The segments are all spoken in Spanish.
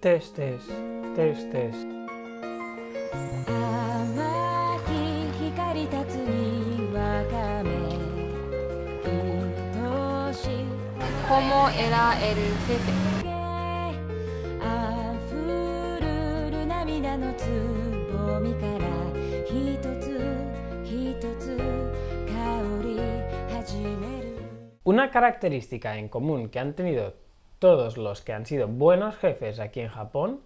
Test, test, test, test. ¿Cómo era el jefe? Una característica en común que han tenido todos los que han sido buenos jefes aquí en Japón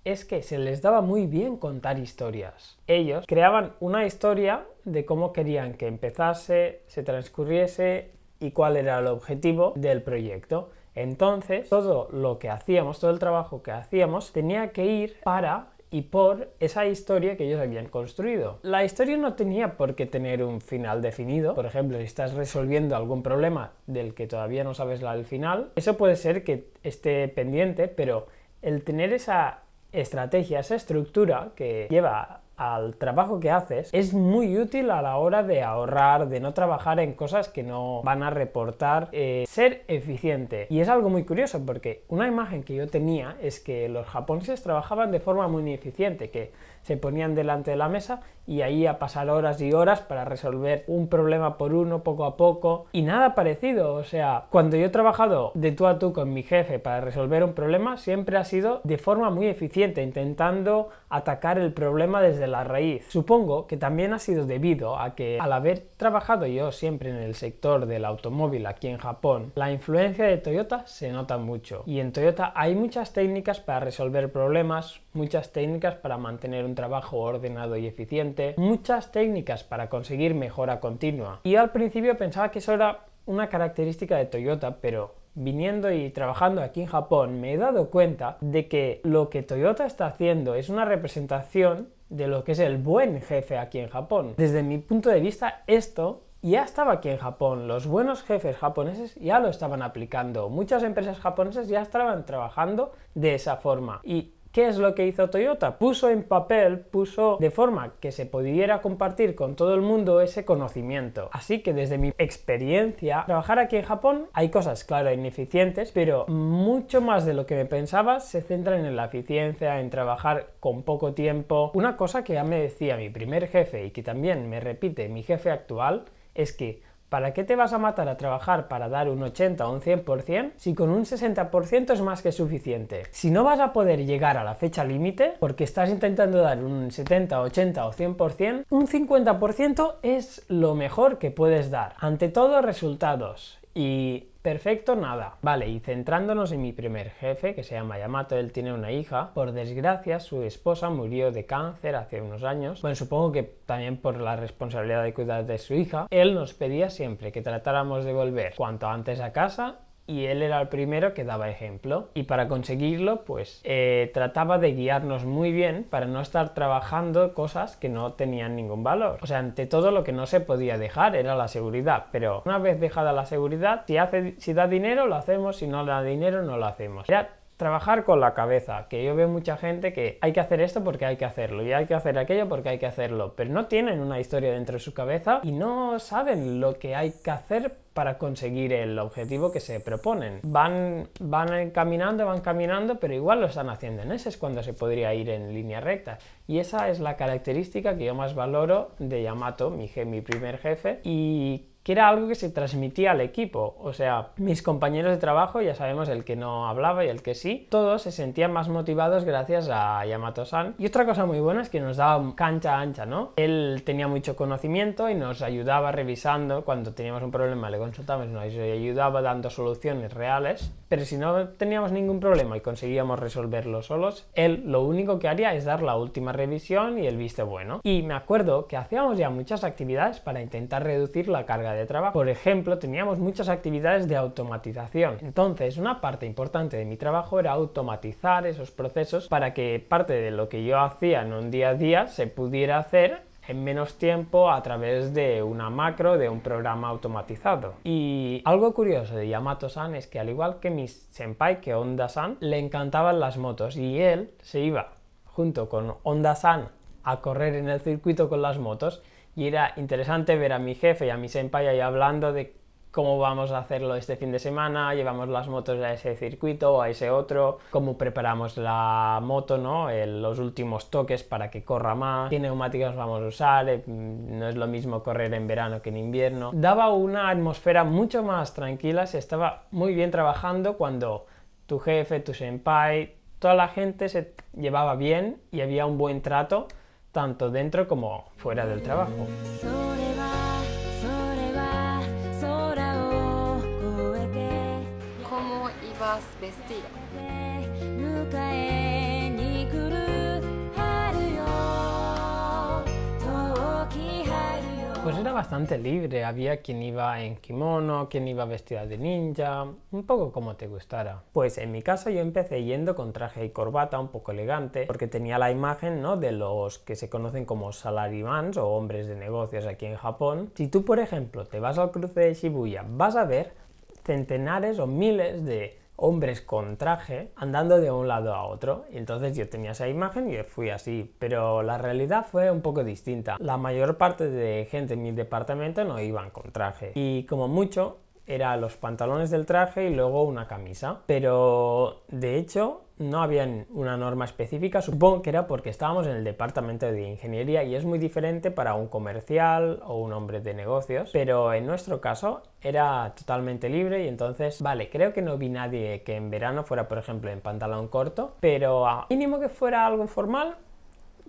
es que se les daba muy bien contar historias. Ellos creaban una historia de cómo querían que empezase, se transcurriese y cuál era el objetivo del proyecto. Entonces, todo lo que hacíamos, todo el trabajo que hacíamos, tenía que ir para y por esa historia que ellos habían construido. La historia no tenía por qué tener un final definido. Por ejemplo, si estás resolviendo algún problema del que todavía no sabes el final, eso puede ser que esté pendiente, pero el tener esa estrategia, esa estructura que lleva al trabajo que haces es muy útil a la hora de ahorrar, de no trabajar en cosas que no van a reportar, ser eficiente. Y es algo muy curioso porque una imagen que yo tenía es que los japoneses trabajaban de forma muy eficiente, que se ponían delante de la mesa y ahí a pasar horas y horas para resolver un problema por uno, poco a poco, y nada parecido. O sea, cuando yo he trabajado de tú a tú con mi jefe para resolver un problema, siempre ha sido de forma muy eficiente, intentando atacar el problema desde la raíz. Supongo que también ha sido debido a que, al haber trabajado yo siempre en el sector del automóvil aquí en Japón, la influencia de Toyota se nota mucho. Y en Toyota hay muchas técnicas para resolver problemas, muchas técnicas para mantener un trabajo ordenado y eficiente, muchas técnicas para conseguir mejora continua. Y al principio pensaba que eso era una característica de Toyota, pero viniendo y trabajando aquí en Japón me he dado cuenta de que lo que Toyota está haciendo es una representación de lo que es el buen jefe aquí en Japón. Desde mi punto de vista, esto ya estaba aquí en Japón. Los buenos jefes japoneses ya lo estaban aplicando. Muchas empresas japonesas ya estaban trabajando de esa forma. ¿Y qué es lo que hizo Toyota? Puso en papel, puso de forma que se pudiera compartir con todo el mundo ese conocimiento. Así que desde mi experiencia, trabajar aquí en Japón hay cosas, claro, ineficientes, pero mucho más de lo que me pensaba se centran en la eficiencia, en trabajar con poco tiempo. Una cosa que ya me decía mi primer jefe y que también me repite mi jefe actual es que ¿para qué te vas a matar a trabajar para dar un 80 o un 100% si con un 60% es más que suficiente? Si no vas a poder llegar a la fecha límite porque estás intentando dar un 70, 80 o 100%, un 50% es lo mejor que puedes dar. Ante todo, resultados. Y perfecto, nada. Vale, y centrándonos en mi primer jefe, que se llama Yamato, él tiene una hija. Por desgracia, su esposa murió de cáncer hace unos años. Bueno, supongo que también por la responsabilidad de cuidar de su hija. Él nos pedía siempre que tratáramos de volver cuanto antes a casa, y él era el primero que daba ejemplo. Y para conseguirlo, pues trataba de guiarnos muy bien para no estar trabajando cosas que no tenían ningún valor. O sea, ante todo lo que no se podía dejar era la seguridad, pero una vez dejada la seguridad, si da dinero lo hacemos, si no da dinero no lo hacemos. Era trabajar con la cabeza, que yo veo mucha gente que hay que hacer esto porque hay que hacerlo y hay que hacer aquello porque hay que hacerlo, pero no tienen una historia dentro de su cabeza y no saben lo que hay que hacer para conseguir el objetivo que se proponen. Van caminando, pero igual lo están haciendo. En ese es cuando se podría ir en línea recta. Y esa es la característica que yo más valoro de Yamato, mi primer jefe, y que era algo que se transmitía al equipo. O sea, mis compañeros de trabajo, ya sabemos, el que no hablaba y el que sí, todos se sentían más motivados gracias a Yamato-san. Y otra cosa muy buena es que nos daba cancha ancha, ¿no? Él tenía mucho conocimiento y nos ayudaba revisando. Cuando teníamos un problema le consultábamos y nos ayudaba dando soluciones reales. Pero si no teníamos ningún problema y conseguíamos resolverlo solos, él lo único que haría es dar la última revisión y el visto bueno. Y me acuerdo que hacíamos ya muchas actividades para intentar reducir la carga de trabajo. Por ejemplo, teníamos muchas actividades de automatización. Entonces, una parte importante de mi trabajo era automatizar esos procesos para que parte de lo que yo hacía en un día a día se pudiera hacer en menos tiempo a través de una macro, de un programa automatizado. Y algo curioso de Yamato-san es que, al igual que mi senpai, que Honda-san, le encantaban las motos y él se iba junto con Honda-san a correr en el circuito con las motos. Y era interesante ver a mi jefe y a mi senpai ahí hablando de cómo vamos a hacerlo este fin de semana, llevamos las motos a ese circuito o a ese otro, cómo preparamos la moto, ¿no? Los últimos toques para que corra más, qué neumáticos vamos a usar, no es lo mismo correr en verano que en invierno. Daba una atmósfera mucho más tranquila, se estaba muy bien trabajando cuando tu jefe, tu senpai, toda la gente se llevaba bien y había un buen trato tanto dentro como fuera del trabajo. ¿Cómo ibas vestida? Pues era bastante libre, había quien iba en kimono, quien iba vestida de ninja, un poco como te gustara. Pues en mi caso yo empecé yendo con traje y corbata un poco elegante, porque tenía la imagen, ¿no?, de los que se conocen como salarymans o hombres de negocios aquí en Japón. Si tú, por ejemplo, te vas al cruce de Shibuya, vas a ver centenares o miles de hombres con traje andando de un lado a otro, y entonces yo tenía esa imagen y fui así, pero la realidad fue un poco distinta. La mayor parte de gente en mi departamento no iban con traje y como mucho eran los pantalones del traje y luego una camisa, pero de hecho no había una norma específica. Supongo que era porque estábamos en el departamento de ingeniería y es muy diferente para un comercial o un hombre de negocios, pero en nuestro caso era totalmente libre y entonces, vale, creo que no vi nadie que en verano fuera, por ejemplo, en pantalón corto, pero a mínimo que fuera algo formal,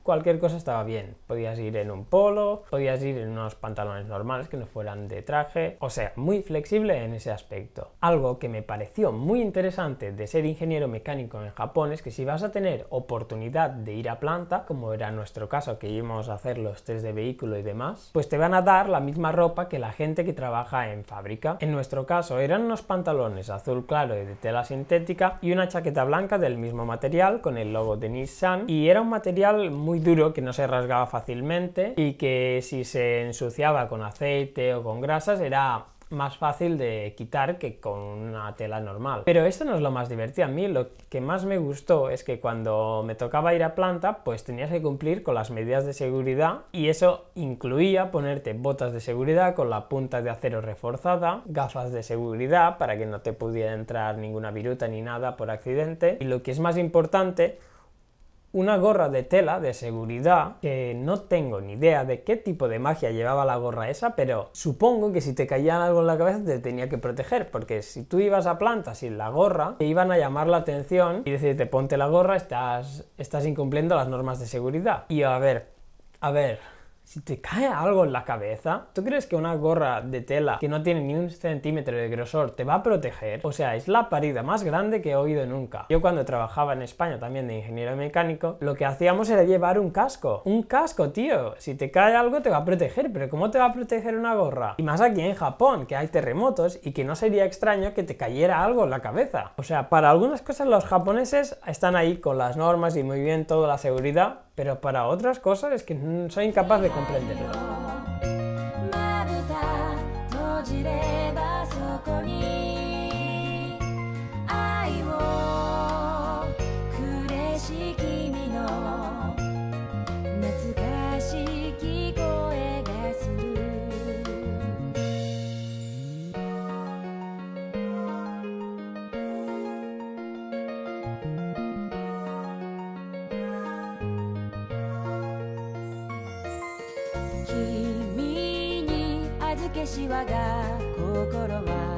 cualquier cosa estaba bien. Podías ir en un polo, podías ir en unos pantalones normales que no fueran de traje, o sea, muy flexible en ese aspecto. Algo que me pareció muy interesante de ser ingeniero mecánico en Japón es que si vas a tener oportunidad de ir a planta, como era nuestro caso que íbamos a hacer los test de vehículo y demás, pues te van a dar la misma ropa que la gente que trabaja en fábrica. En nuestro caso eran unos pantalones azul claro y de tela sintética y una chaqueta blanca del mismo material con el logo de Nissan, y era un material muy duro que no se rasgaba fácilmente y que si se ensuciaba con aceite o con grasas era más fácil de quitar que con una tela normal. Pero esto no es lo más divertido. A mí lo que más me gustó es que cuando me tocaba ir a planta pues tenías que cumplir con las medidas de seguridad, y eso incluía ponerte botas de seguridad con la punta de acero reforzada, gafas de seguridad para que no te pudiera entrar ninguna viruta ni nada por accidente, y lo que es más importante, una gorra de tela de seguridad, que no tengo ni idea de qué tipo de magia llevaba la gorra esa, pero supongo que si te caía algo en la cabeza te tenía que proteger, porque si tú ibas a planta sin la gorra, te iban a llamar la atención y decirte ponte la gorra, estás incumpliendo las normas de seguridad. Y a ver, si te cae algo en la cabeza, ¿tú crees que una gorra de tela que no tiene ni un centímetro de grosor te va a proteger? O sea, es la parida más grande que he oído nunca. Yo cuando trabajaba en España también de ingeniero mecánico, lo que hacíamos era llevar un casco. Un casco, tío. Si te cae algo te va a proteger, pero ¿cómo te va a proteger una gorra? Y más aquí en Japón, que hay terremotos y que no sería extraño que te cayera algo en la cabeza. O sea, para algunas cosas los japoneses están ahí con las normas y muy bien toda la seguridad, pero para otras cosas es que soy incapaz de comprenderlo. Kimi ni 預けしわが心は